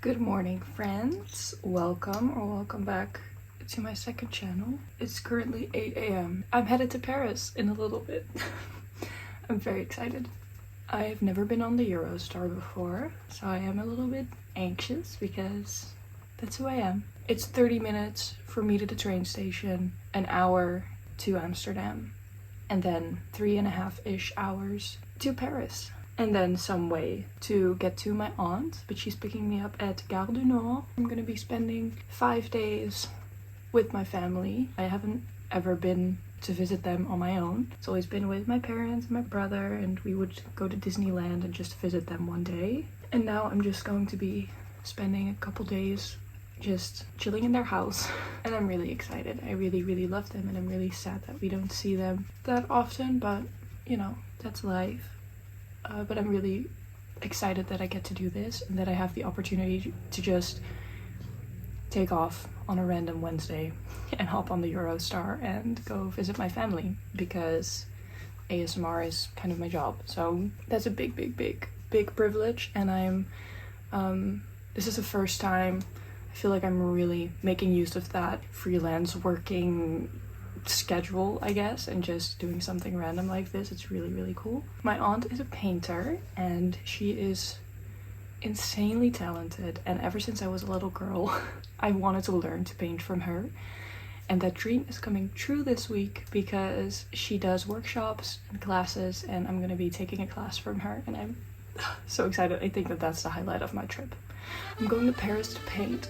Good morning, friends. Welcome back to my second channel. It's currently 8 a.m. I'm headed to Paris in a little bit. I'm very excited. I've never been on the Eurostar before, so I am a little bit anxious because that's who I am. It's 30 minutes for me to the train station, an hour to Amsterdam, and then 3.5-ish hours to Paris. And then some way to get to my aunt, but she's picking me up at Gare du Nord. I'm gonna be spending 5 days with my family. I haven't ever been to visit them on my own. It's always been with my parents and my brother, and we would go to Disneyland and just visit them one day. And now I'm just going to be spending a couple days just chilling in their house. And I'm really excited. I really love them, and I'm really sad that we don't see them that often, but you know, that's life. But I'm really excited that I get to do this and that I have the opportunity to just take off on a random Wednesday and hop on the Eurostar and go visit my family, because ASMR is kind of my job. So that's a big privilege, and this is the first time I feel like I'm really making use of that freelance working schedule, I guess, and just doing something random like this. It's really cool. My aunt is a painter and she is insanely talented, and ever since I was a little girl I wanted to learn to paint from her, and that dream is coming true this week because she does workshops and classes, and I'm gonna be taking a class from her, and I'm so excited. I think that that's the highlight of my trip. I'm going to Paris to paint.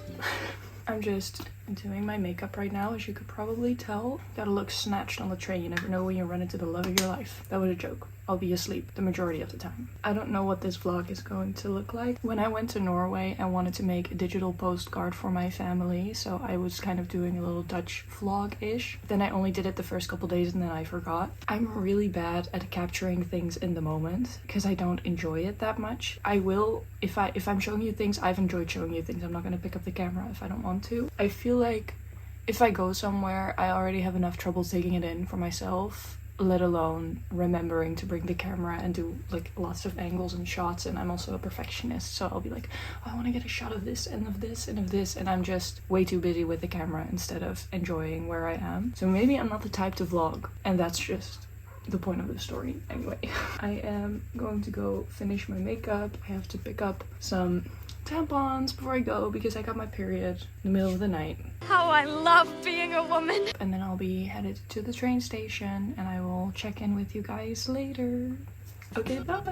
I'm just doing my makeup right now, as you could probably tell. Gotta look snatched on the train. You never know when you run into the love of your life. That was a joke. I'll be asleep the majority of the time. I don't know what this vlog is going to look like. When I went to Norway, I wanted to make a digital postcard for my family, so I was kind of doing a little Dutch vlog-ish. Then I only did it the first couple days and then I forgot. I'm really bad at capturing things in the moment because I don't enjoy it that much. I will, if I'm showing you things, I've enjoyed showing you things. I'm not gonna pick up the camera if I don't want to. I feel like if I go somewhere, I already have enough trouble taking it in for myself, let alone remembering to bring the camera and do like lots of angles and shots. And I'm also a perfectionist, so I'll be like, oh, I want to get a shot of this and of this and of this, and I'm just way too busy with the camera instead of enjoying where I am. So maybe I'm not the type to vlog, and that's just the point of the story. Anyway, I am going to go finish my makeup. I have to pick up some tampons before I go because I got my period in the middle of the night. How I love being a woman. And then I'll be headed to the train station, and I will check in with you guys later. Okay, bye.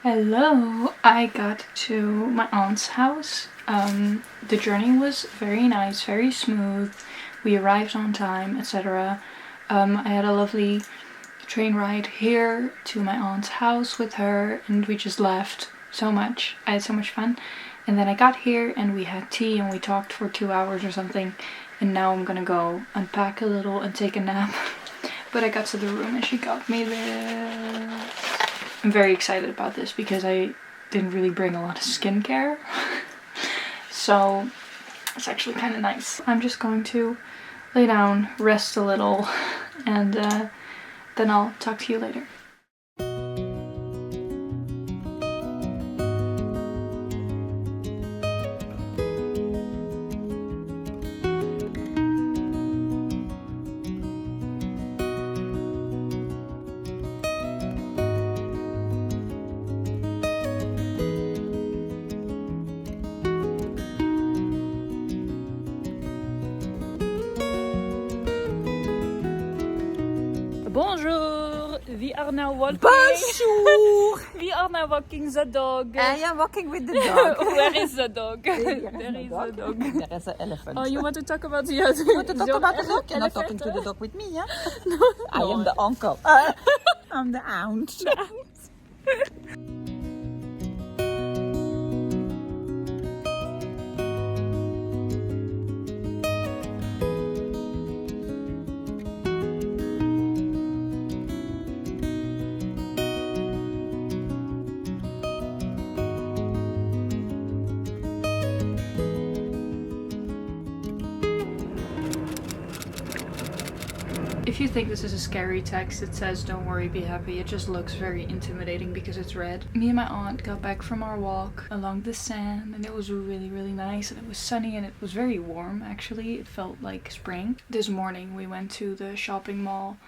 Hello, I got to my aunt's house. The journey was very nice, very smooth. We arrived on time, etc. I had a lovely train ride here to my aunt's house with her, and we just laughed so much. I had so much fun. And then I got here and we had tea and we talked for 2 hours or something. And now I'm gonna go unpack a little and take a nap. But I got to the room and she got me there. I'm very excited about this because I didn't really bring a lot of skincare. So it's actually kind of nice. I'm just going to lay down, rest a little, and then I'll talk to you later. Bonjour. We are now walking. Bonjour! We are now walking the dog. I am walking with the dog. Where is the dog? There There is is a dog. There is an elephant. Oh, you want to talk about the other? You want to talk your about the dog? You're not elephant? talking to the dog with me, yeah? No. I am the uncle. I'm the aunt. If you think this is a scary text, it says don't worry, be happy. It just looks very intimidating because it's red. Me and my aunt got back from our walk along the sand and it was really nice, and it was sunny and it was very warm actually. It felt like spring. This morning we went to the shopping mall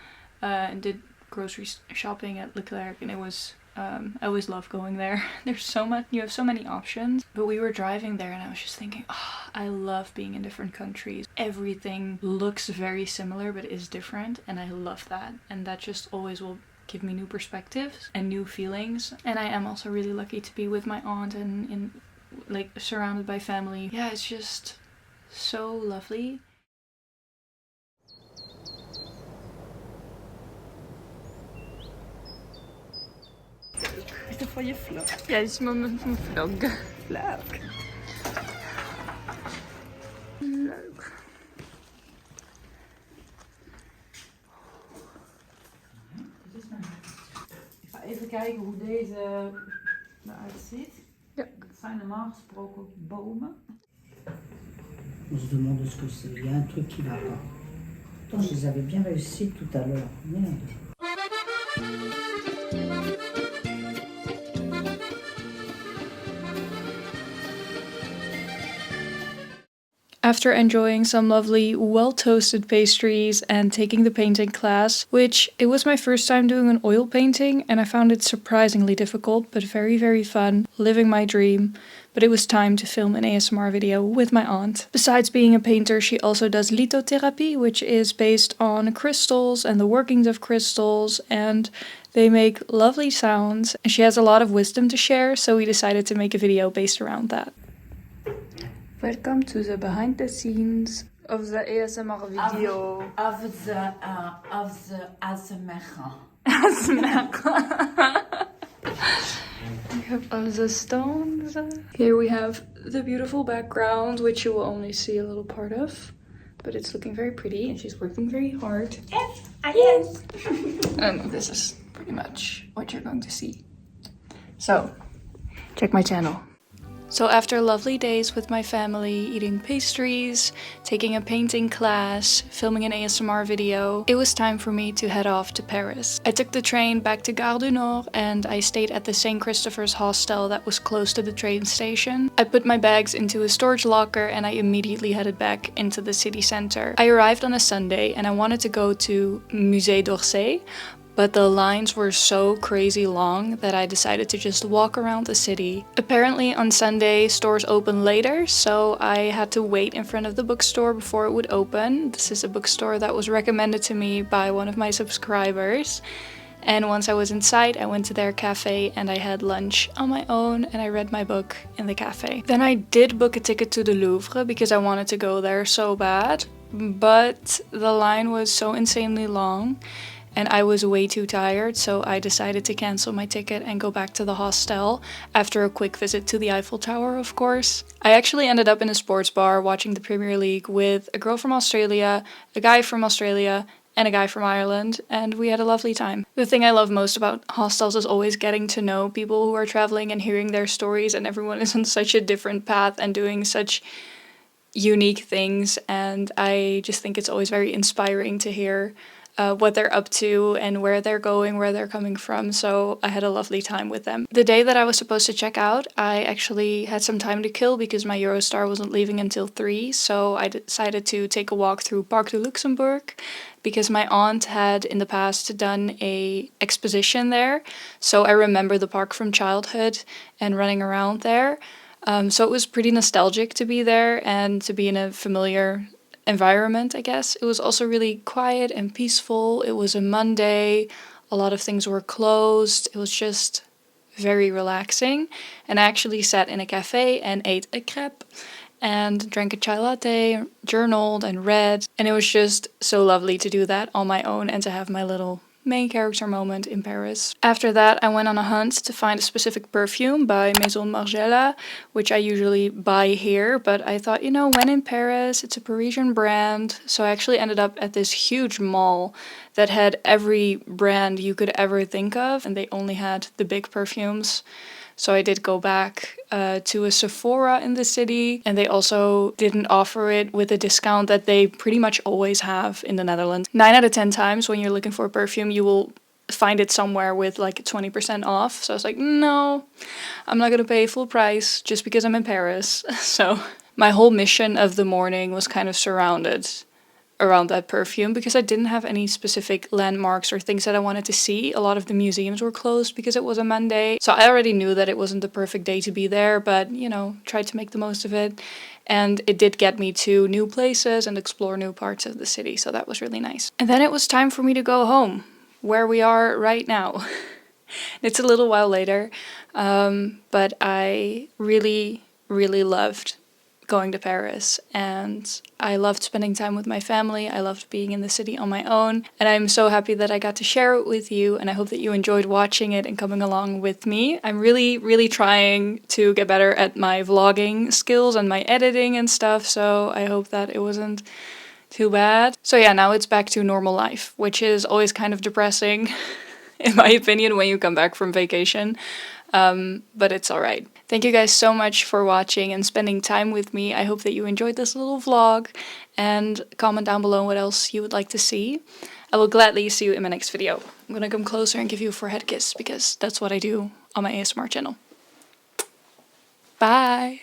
and did grocery shopping at Leclerc, and it was I always love going there. There's so much, you have so many options. But we were driving there and I was just thinking, oh, I love being in different countries. Everything looks very similar but is different, and I love that. And that just always will give me new perspectives and new feelings. And I am also really lucky to be with my aunt and in like surrounded by family. Yeah, it's just so lovely. Is dit voor je vlog? Ja, dit is mijn vlog. Leuk. Leuk. Ik ga even kijken hoe deze eruit ziet. Ja. Het zijn normaal gesproken bomen. On se demande ce que c'est. Il y a un truc qui va pas. Pourtant, je les avais bien réussi tout à l'heure. Merde. After enjoying some lovely, well-toasted pastries and taking the painting class, which it was my first time doing an oil painting and I found it surprisingly difficult but very fun, living my dream. But it was time to film an ASMR video with my aunt. Besides being a painter, she also does lithotherapy, which is based on crystals and the workings of crystals, and they make lovely sounds. And she has a lot of wisdom to share, so we decided to make a video based around that. Welcome to the behind the scenes of the ASMR video. Of the ASMR. We have all the stones. Here we have the beautiful background, which you will only see a little part of. But it's looking very pretty and she's working very hard. Yes, I am. And this is pretty much what you're going to see. So, check my channel. So after lovely days with my family, eating pastries, taking a painting class, filming an ASMR video, it was time for me to head off to Paris. I took the train back to Gare du Nord and I stayed at the St. Christopher's hostel that was close to the train station. I put my bags into a storage locker and I immediately headed back into the city center. I arrived on a Sunday and I wanted to go to Musée d'Orsay, but the lines were so crazy long that I decided to just walk around the city. Apparently on Sunday stores open later, so I had to wait in front of the bookstore before it would open. This is a bookstore that was recommended to me by one of my subscribers. And once I was inside, I went to their cafe and I had lunch on my own and I read my book in the cafe. Then I did book a ticket to the Louvre because I wanted to go there so bad, but the line was so insanely long and I was way too tired, so I decided to cancel my ticket and go back to the hostel after a quick visit to the Eiffel Tower, of course. I actually ended up in a sports bar watching the Premier League with a girl from Australia, a guy from Australia, and a guy from Ireland, and we had a lovely time. The thing I love most about hostels is always getting to know people who are traveling and hearing their stories, and everyone is on such a different path and doing such unique things, and I just think it's always very inspiring to hear what they're up to and where they're going, where they're coming from. So I had a lovely time with them. The day that I was supposed to check out, I actually had some time to kill because my Eurostar wasn't leaving until 3. So I decided to take a walk through Parc de Luxembourg because my aunt had in the past done a exposition there. So I remember the park from childhood and running around there. So it was pretty nostalgic to be there and to be in a familiar environment, I guess. It was also really quiet and peaceful. It was a Monday. A lot of things were closed. It was just very relaxing. And I actually sat in a cafe and ate a crepe and drank a chai latte, journaled and read. And it was just so lovely to do that on my own and to have my little main character moment in Paris. After that, I went on a hunt to find a specific perfume by Maison Margiela, which I usually buy here, but I thought, you know, when in Paris, it's a Parisian brand. So I actually ended up at this huge mall that had every brand you could ever think of, and they only had the big perfumes. So I did go back to a Sephora in the city, and they also didn't offer it with a discount that they pretty much always have in the Netherlands. 9 out of 10 times when you're looking for a perfume, you will find it somewhere with like 20% off. So I was like, no, I'm not gonna pay full price just because I'm in Paris. So my whole mission of the morning was kind of surrounded around that perfume because I didn't have any specific landmarks or things that I wanted to see. A lot of the museums were closed because it was a Monday. So I already knew that it wasn't the perfect day to be there, but you know, tried to make the most of it. And it did get me to new places and explore new parts of the city. So that was really nice. And then it was time for me to go home, where we are right now. It's a little while later, but I really, really loved going to Paris, and I loved spending time with my family. I loved being in the city on my own, and I'm so happy that I got to share it with you, and I hope that you enjoyed watching it and coming along with me. I'm really, really trying to get better at my vlogging skills and my editing and stuff, so I hope that it wasn't too bad. So yeah, now it's back to normal life, which is always kind of depressing in my opinion when you come back from vacation. But it's alright. Thank you guys so much for watching and spending time with me. I hope that you enjoyed this little vlog, and comment down below what else you would like to see. I will gladly see you in my next video. I'm gonna come closer and give you a forehead kiss because that's what I do on my ASMR channel. Bye!